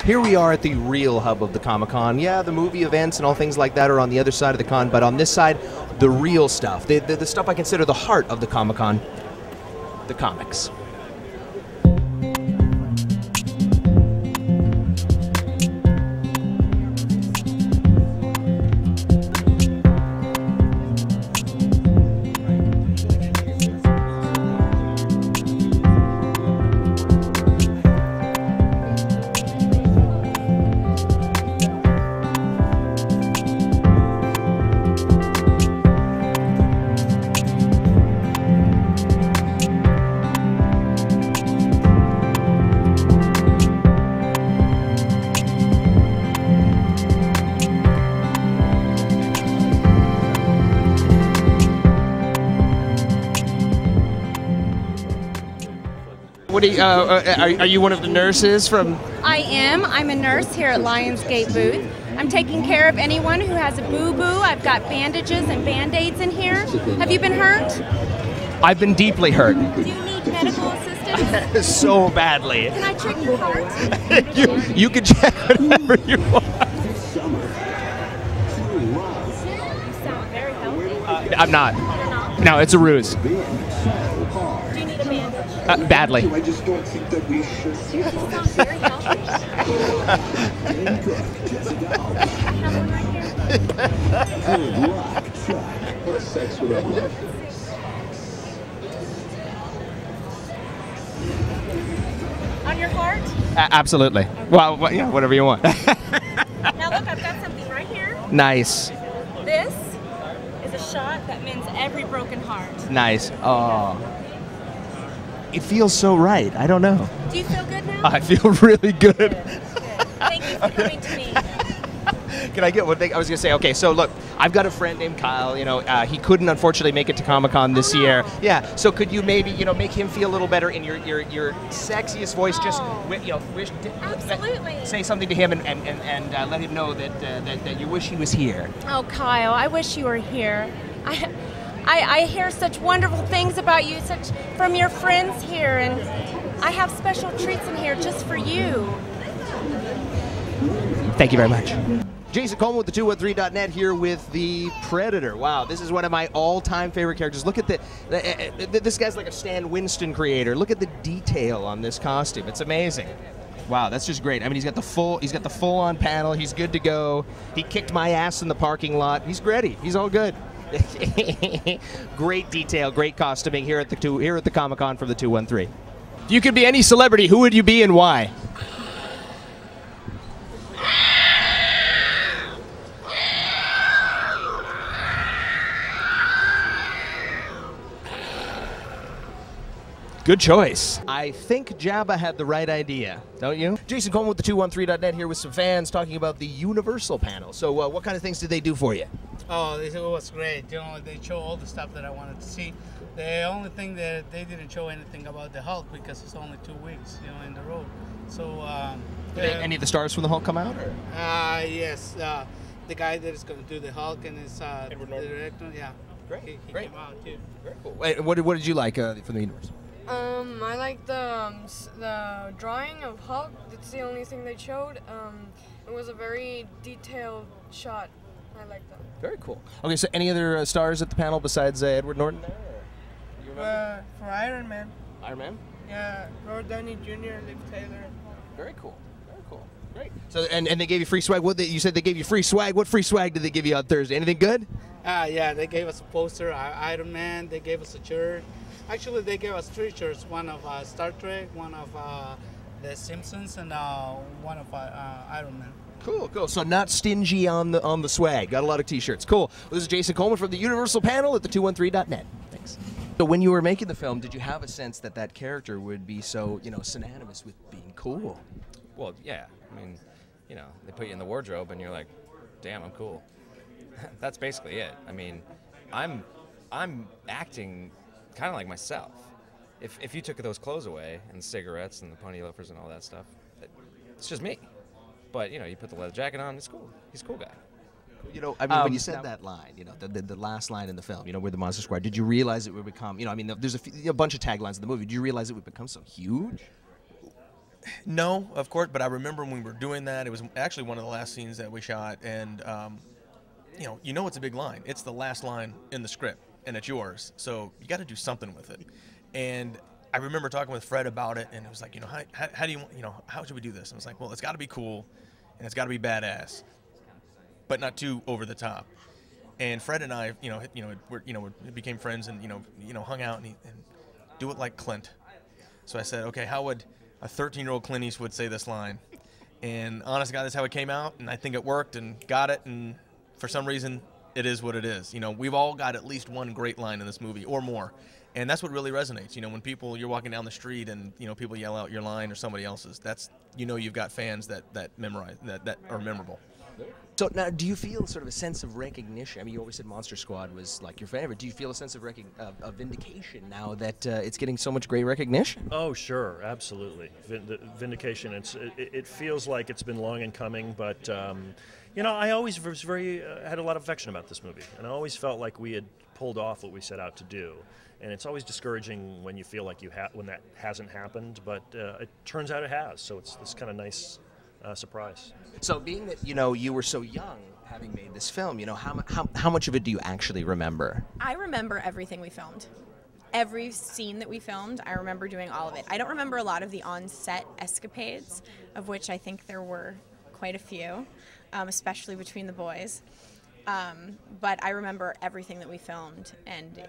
Here we are at the real hub of the Comic-Con. Yeah, the movie events and all things like that are on the other side of the con, but on this side, the real stuff, the stuff I consider the heart of the Comic-Con, the comics. What are you one of the nurses from? I am. I'm a nurse here at Lionsgate booth. I'm taking care of anyone who has a boo-boo. I've got bandages and Band-Aids in here. Have you been hurt? I've been deeply hurt. Do you need medical assistance? So badly. Can I check your heart? you can check whatever you want. You sound very healthy. I'm not. You're not? No, it's a ruse. Do you need a bandage? Badly. You sound very healthy. I have one right here. On your heart? Absolutely. Well, yeah, whatever you want. Now look, I've got something right here. Nice. This is a shot that mends every broken heart. Nice. Oh. It feels so right. I don't know. Do you feel good now? I feel really good. Good. Thank you for coming to me. Can I get one thing? I was going to say, okay, so look, I've got a friend named Kyle. You know, he couldn't unfortunately make it to Comic-Con this year. Yeah, so could you maybe, you know, make him feel a little better in your sexiest voice? Just, you know, Absolutely. Say something to him and let him know that you wish he was here. Oh, Kyle, I wish you were here. I hear such wonderful things about you, from your friends here, and I have special treats in here just for you. Thank you very much. Jason Coleman with the 213.net here with the Predator. Wow, this is one of my all-time favorite characters. Look at this guy's like a Stan Winston creator. Look at the detail on this costume. It's amazing. Wow, that's just great. I mean, he's got the full-on panel. He's good to go. He kicked my ass in the parking lot. He's ready. He's all good. Great detail, great costuming here at the Comic-Con from the 213. If you could be any celebrity, who would you be and why? Good choice. I think Jabba had the right idea, don't you? Jason Coleman with the 213.net here with some fans talking about the Universal panel. So what kind of things did they do for you? Oh, it was great. You know, they show all the stuff that I wanted to see. The only thing that they didn't show anything about the Hulk because it's only 2 weeks, you know, in the road. So, any of the stars from the Hulk come out? Or? Yes. The guy that is going to do the Hulk and is the director. Yeah. Great. He Great. came out too. Very cool. Wait, what did you like from the Universal? I like the drawing of Hulk. That's the only thing they showed. It was a very detailed shot. I like that. Very cool. Okay, so any other stars at the panel besides Edward Norton? For Iron Man. Iron Man? Yeah, Robert Downey Jr., Liv Taylor. Very cool. Very cool. Great. So and they gave you free swag. You said they gave you free swag. What free swag did they give you on Thursday? Anything good? Yeah, they gave us a poster, Iron Man. They gave us a shirt. Actually, they gave us 3 shirts. One of Star Trek, one of The Simpsons, and one of Iron Man. Cool, cool. So not stingy on the swag. Got a lot of T-shirts. Cool. Well, this is Jason Coleman from the Universal panel at the 213.net. Thanks. So when you were making the film, did you have a sense that that character would be so, you know, synonymous with being cool? Well, yeah. I mean, you know, they put you in the wardrobe and you're like, damn, I'm cool. That's basically it. I mean, I'm acting kind of like myself. If you took those clothes away and the cigarettes and the pony loafers and all that stuff, it's just me. But, you know, you put the leather jacket on, it's cool. He's a cool guy. You know, I mean, when you said that line, you know, the last line in the film, you know, we're the Monster Squad, did you realize it would become, you know, I mean, there's a bunch of taglines in the movie. Did you realize it would become so huge? No, of course, but I remember when we were doing that, it was actually one of the last scenes that we shot, and, you know it's a big line. It's the last line in the script, and it's yours, so you got to do something with it. And I remember talking with Fred about it, and it was like, you know, how do you know, how should we do this? And I was like, well, it's got to be cool, and it's got to be badass, but not too over the top. And Fred and I, we became friends, and hung out and do it like Clint. So I said, okay, how would a 13-year-old Clint Eastwood say this line? And honest to God, that's how it came out, and I think it worked and got it, and for some reason, it is what it is. You know, we've all got at least one great line in this movie, or more. And that's what really resonates. You know, when you're walking down the street and, people yell out your line or somebody else's, that's, you've got fans that memorize, that are memorable. So now, do you feel sort of a sense of recognition? I mean, you always said Monster Squad was like your favorite. Do you feel a sense of vindication now that it's getting so much great recognition? Oh, sure, absolutely. Vindication. It feels like it's been long in coming, but I always was had a lot of affection about this movie, and I always felt like we had pulled off what we set out to do. And it's always discouraging when you feel like when that hasn't happened, but it turns out it has. So it's this kind of nice surprise. So being that you were so young having made this film, how much of it do you actually remember? I remember everything we filmed. Every scene that we filmed, I remember doing all of it. I don't remember a lot of the on-set escapades, of which I think there were quite a few, especially between the boys. But I remember everything that we filmed, and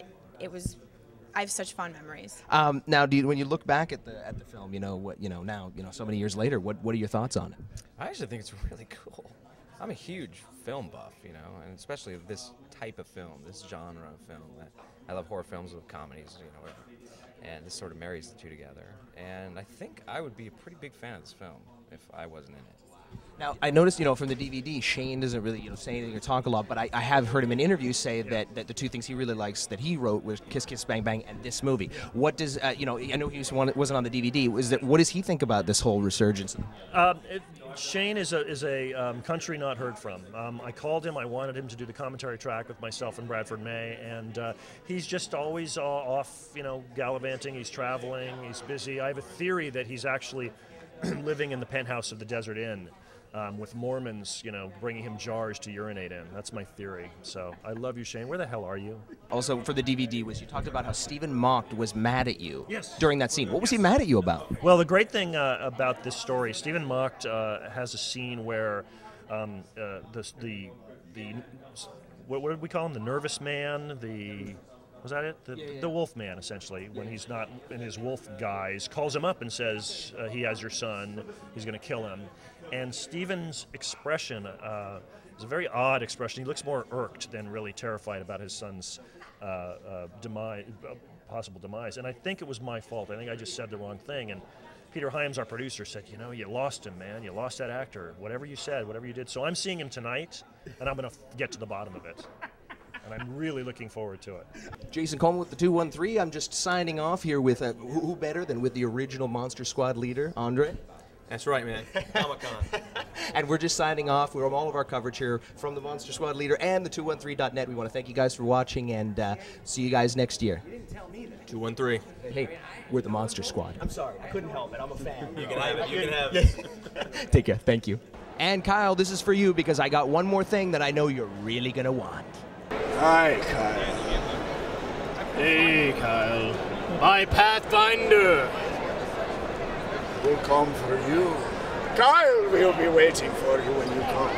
I have such fond memories. Now, when you look back at the film, now, so many years later, what are your thoughts on it? I actually think it's really cool. I'm a huge film buff, and especially this type of film, this genre of film. I love horror films with comedies, and this sort of marries the two together. And I think I would be a pretty big fan of this film if I wasn't in it. Now, I noticed, from the DVD, Shane doesn't really, say anything or talk a lot, but I have heard him in interviews say that the two things he really likes that he wrote was Kiss Kiss Bang Bang and this movie. What does, I know he wasn't on the DVD. What does he think about this whole resurgence? Shane is a country not heard from. I called him. I wanted him to do the commentary track with myself and Bradford May, and he's just always off, gallivanting. He's traveling. He's busy. I have a theory that he's actually living in the penthouse of the Desert Inn. With Mormons, bringing him jars to urinate in. That's my theory. So I love you, Shane. Where the hell are you? Also, for the DVD, you talked about how Stephen Mocht was mad at you yes. during that scene. What was he mad at you about? Well, the great thing about this story, Stephen Mocht has a scene where what did we call him? The nervous man, was that it? The wolf man, essentially, when he's not in his wolf guise, calls him up and says, he has your son, he's going to kill him. And Stephen's expression is a very odd expression. He looks more irked than really terrified about his son's possible demise. And I think it was my fault. I think I just said the wrong thing. And Peter Hyams, our producer, said, you lost him, man. You lost that actor. Whatever you said, whatever you did. So I'm seeing him tonight, and I'm going to get to the bottom of it. And I'm really looking forward to it. Jason Coleman with the 213. I'm just signing off here with who better than with the original Monster Squad leader, Andre? That's right, man. Comicon. And we're just signing off. We're on all of our coverage here from the Monster Squad leader and the 213.net. We want to thank you guys for watching, and see you guys next year. You didn't tell me that. 213. Hey, we're the Monster Squad. I'm sorry. I couldn't help it. I'm a fan. You can have it. You can have it. Take care. Thank you. And Kyle, this is for you because I got one more thing that I know you're really going to want. Hi, Kyle. Hey, Kyle. My Pathfinder. We'll come for you. Kyle will be waiting for you when you come.